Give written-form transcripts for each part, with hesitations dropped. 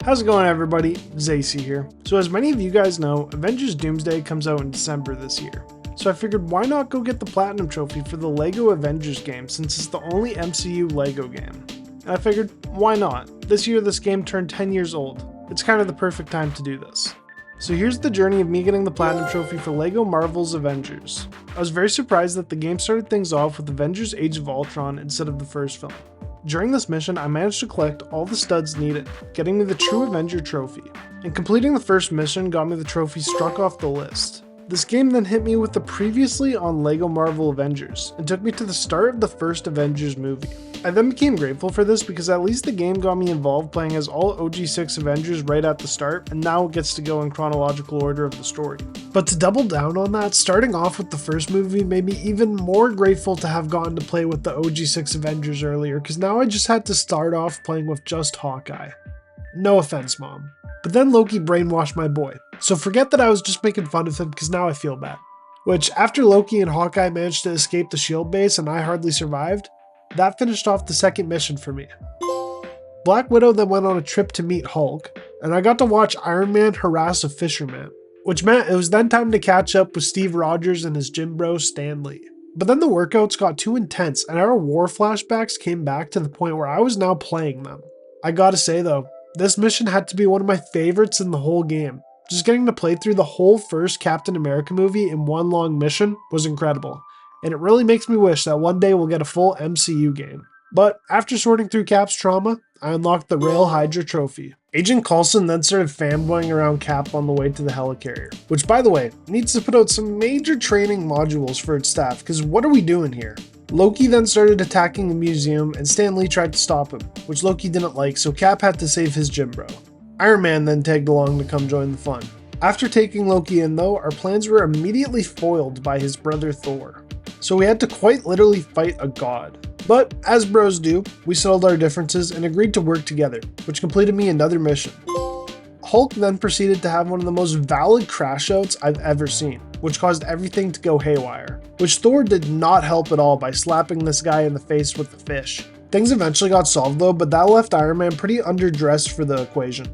How's it going, everybody? Zacy here. So as many of you guys know, Avengers Doomsday comes out in December this year. So I figured why not go get the Platinum Trophy for the LEGO Avengers game, since it's the only MCU LEGO game. And I figured, why not? This year this game turned 10 years old. It's kind of the perfect time to do this. So here's the journey of me getting the Platinum Trophy for LEGO Marvel's Avengers. I was very surprised that the game started things off with Avengers Age of Ultron instead of the first film. During this mission, I managed to collect all the studs needed, getting me the True Avenger trophy. And completing the first mission got me the trophy struck off the list. This game then hit me with the previously on LEGO Marvel Avengers, and took me to the start of the first Avengers movie. I then became grateful for this because at least the game got me involved playing as all OG6 Avengers right at the start, and now it gets to go in chronological order of the story. But to double down on that, starting off with the first movie made me even more grateful to have gotten to play with the OG6 Avengers earlier, because now I just had to start off playing with just Hawkeye. No offense, Mom. But then Loki brainwashed my boy, so forget that I was just making fun of him because now I feel bad. Which, after Loki and Hawkeye managed to escape the shield base and I hardly survived, that finished off the second mission for me. Black Widow then went on a trip to meet Hulk, and I got to watch Iron Man harass a fisherman, which meant it was then time to catch up with Steve Rogers and his gym bro Stan Lee. But then the workouts got too intense and our war flashbacks came back to the point where I was now playing them. I gotta say though, this mission had to be one of my favorites in the whole game. Just getting to play through the whole first Captain America movie in one long mission was incredible, and it really makes me wish that one day we'll get a full MCU game. But after sorting through Cap's trauma, I unlocked the Rail Hydra trophy. Agent Coulson then started fanboying around Cap on the way to the helicarrier, which by the way, needs to put out some major training modules for its staff, because what are we doing here? Loki then started attacking the museum and Stan Lee tried to stop him, which Loki didn't like, so Cap had to save his gym bro. Iron Man then tagged along to come join the fun. After taking Loki in though, our plans were immediately foiled by his brother Thor. So we had to quite literally fight a god. But as bros do, we settled our differences and agreed to work together, which completed me another mission. Hulk then proceeded to have one of the most valid crash outs I've ever seen, which caused everything to go haywire, which Thor did not help at all by slapping this guy in the face with the fish. Things eventually got solved though, but that left Iron Man pretty underdressed for the equation.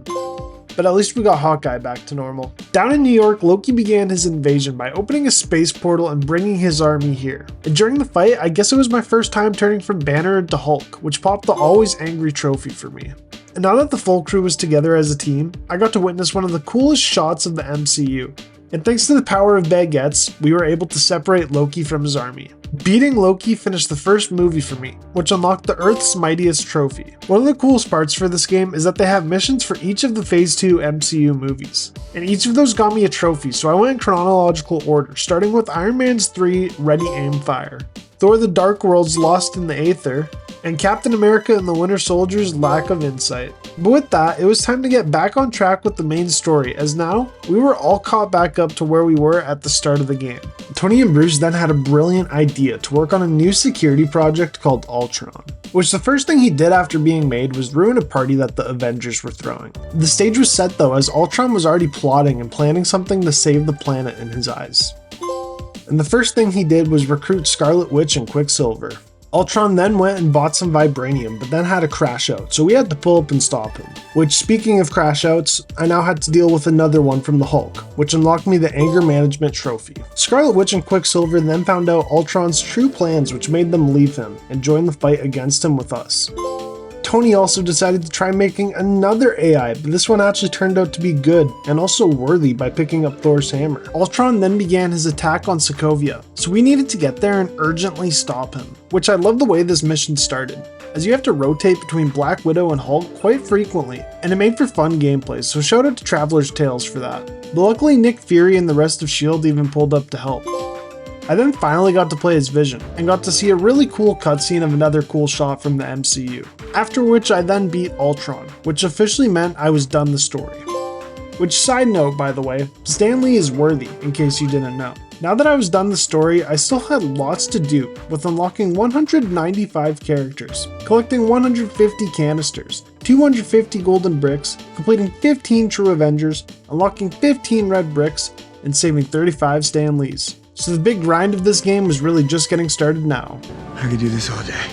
But at least we got Hawkeye back to normal. Down in New York, Loki began his invasion by opening a space portal and bringing his army here. And during the fight, I guess it was my first time turning from Banner into Hulk, which popped the always angry trophy for me. And now that the full crew was together as a team, I got to witness one of the coolest shots of the MCU. And thanks to the power of baguettes, we were able to separate Loki from his army. Beating Loki finished the first movie for me, which unlocked the Earth's Mightiest trophy. One of the coolest parts for this game is that they have missions for each of the Phase 2 MCU movies. And each of those got me a trophy, so I went in chronological order, starting with Iron Man's 3 Ready Aim Fire, Thor the Dark World's Lost in the Aether, and Captain America and the Winter Soldier's Lack of Insight. But with that, it was time to get back on track with the main story, as now, we were all caught back up to where we were at the start of the game. Tony and Bruce then had a brilliant idea to work on a new security project called Ultron, which the first thing he did after being made was ruin a party that the Avengers were throwing. The stage was set though, as Ultron was already plotting and planning something to save the planet in his eyes. And the first thing he did was recruit Scarlet Witch and Quicksilver. Ultron then went and bought some vibranium, but then had a crash out, so we had to pull up and stop him. Which, speaking of crash outs, I now had to deal with another one from the Hulk, which unlocked me the Anger Management Trophy. Scarlet Witch and Quicksilver then found out Ultron's true plans, which made them leave him and join the fight against him with us. Tony also decided to try making another AI, but this one actually turned out to be good and also worthy by picking up Thor's hammer. Ultron then began his attack on Sokovia, so we needed to get there and urgently stop him, which I love the way this mission started, as you have to rotate between Black Widow and Hulk quite frequently, and it made for fun gameplay, so shout out to Traveler's Tales for that. But luckily Nick Fury and the rest of S.H.I.E.L.D. even pulled up to help. I then finally got to play as Vision, and got to see a really cool cutscene of another cool shot from the MCU. After which I then beat Ultron, which officially meant I was done the story. Which, side note by the way, Stan Lee is worthy, in case you didn't know. Now that I was done the story, I still had lots to do, with unlocking 195 characters, collecting 150 canisters, 250 golden bricks, completing 15 True Avengers, unlocking 15 red bricks, and saving 35 Stan Lees. So the big grind of this game was really just getting started now. I could do this all day.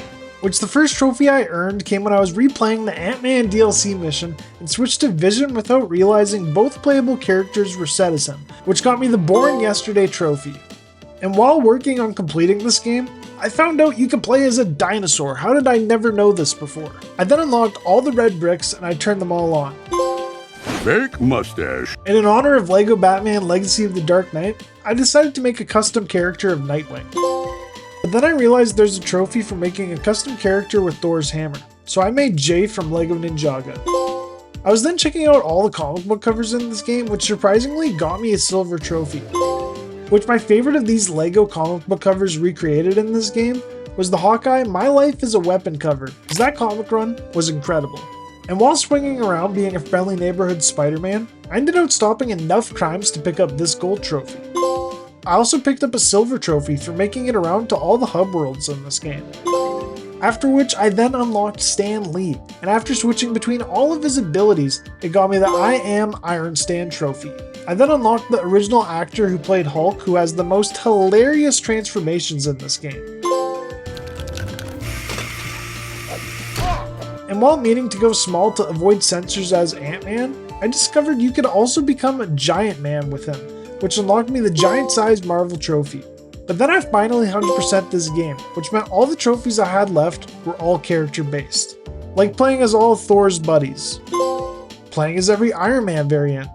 which the first trophy I earned came when I was replaying the Ant-Man DLC mission and switched to Vision without realizing both playable characters were set as him, which got me the Born Yesterday trophy. And while working on completing this game, I found out you could play as a dinosaur. How did I never know this before? I then unlocked all the red bricks and I turned them all on. Fake mustache. And in honor of LEGO Batman Legacy of the Dark Knight, I decided to make a custom character of Nightwing. But then I realized there's a trophy for making a custom character with Thor's hammer, so I made Jay from LEGO Ninjago. I was then checking out all the comic book covers in this game, which surprisingly got me a silver trophy. Which my favorite of these LEGO comic book covers recreated in this game was the Hawkeye My Life is a Weapon cover, because that comic run was incredible. And while swinging around being a friendly neighborhood Spider-Man, I ended up stopping enough crimes to pick up this gold trophy. I also picked up a silver trophy for making it around to all the hub worlds in this game. After which I then unlocked Stan Lee, and after switching between all of his abilities, it got me the I Am Iron Stan trophy. I then unlocked the original actor who played Hulk, who has the most hilarious transformations in this game. And while meaning to go small to avoid censors as Ant-Man, I discovered you could also become a Giant Man with him, which unlocked me the giant-sized Marvel trophy. But then I finally 100%'d this game, which meant all the trophies I had left were all character-based. Like playing as all of Thor's buddies, playing as every Iron Man variant,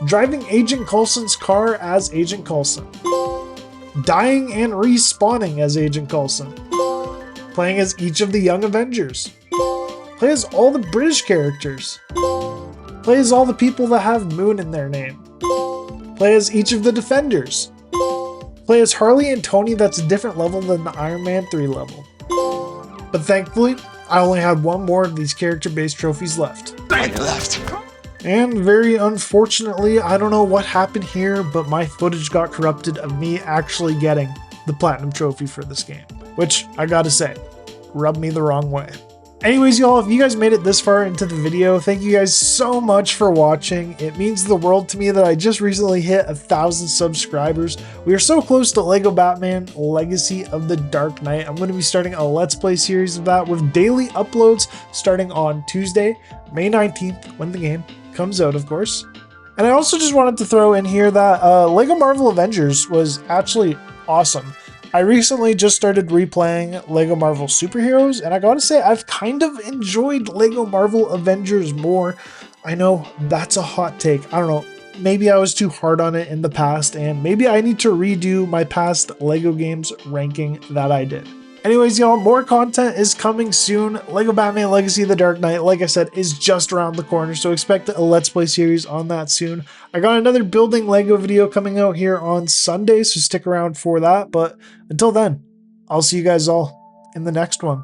driving Agent Coulson's car as Agent Coulson, dying and respawning as Agent Coulson, playing as each of the Young Avengers, play as all the British characters, play as all the people that have Moon in their name, play as each of the Defenders, play as Harley and Tony that's a different level than the Iron Man 3 level. But thankfully, I only had one more of these character-based trophies left. And very unfortunately, I don't know what happened here, but my footage got corrupted of me actually getting the Platinum Trophy for this game. Which, I gotta say, rubbed me the wrong way. Anyways, y'all, if you guys made it this far into the video, thank you guys so much for watching. It means the world to me that I just recently hit 1,000 subscribers. We are so close to LEGO Batman Legacy of the Dark Knight. I'm going to be starting a Let's Play series of that with daily uploads starting on Tuesday, May 19th, when the game comes out, of course. And I also just wanted to throw in here that LEGO Marvel Avengers was actually awesome. I recently just started replaying LEGO Marvel Superheroes, and I gotta say, I've kind of enjoyed LEGO Marvel Avengers more. I know that's a hot take. I don't know. Maybe I was too hard on it in the past, and maybe I need to redo my past LEGO games ranking that I did. Anyways, y'all, more content is coming soon. LEGO Batman Legacy of the Dark Knight, like I said, is just around the corner, so expect a Let's Play series on that soon. I got another building LEGO video coming out here on Sunday, so stick around for that. But until then, I'll see you guys all in the next one.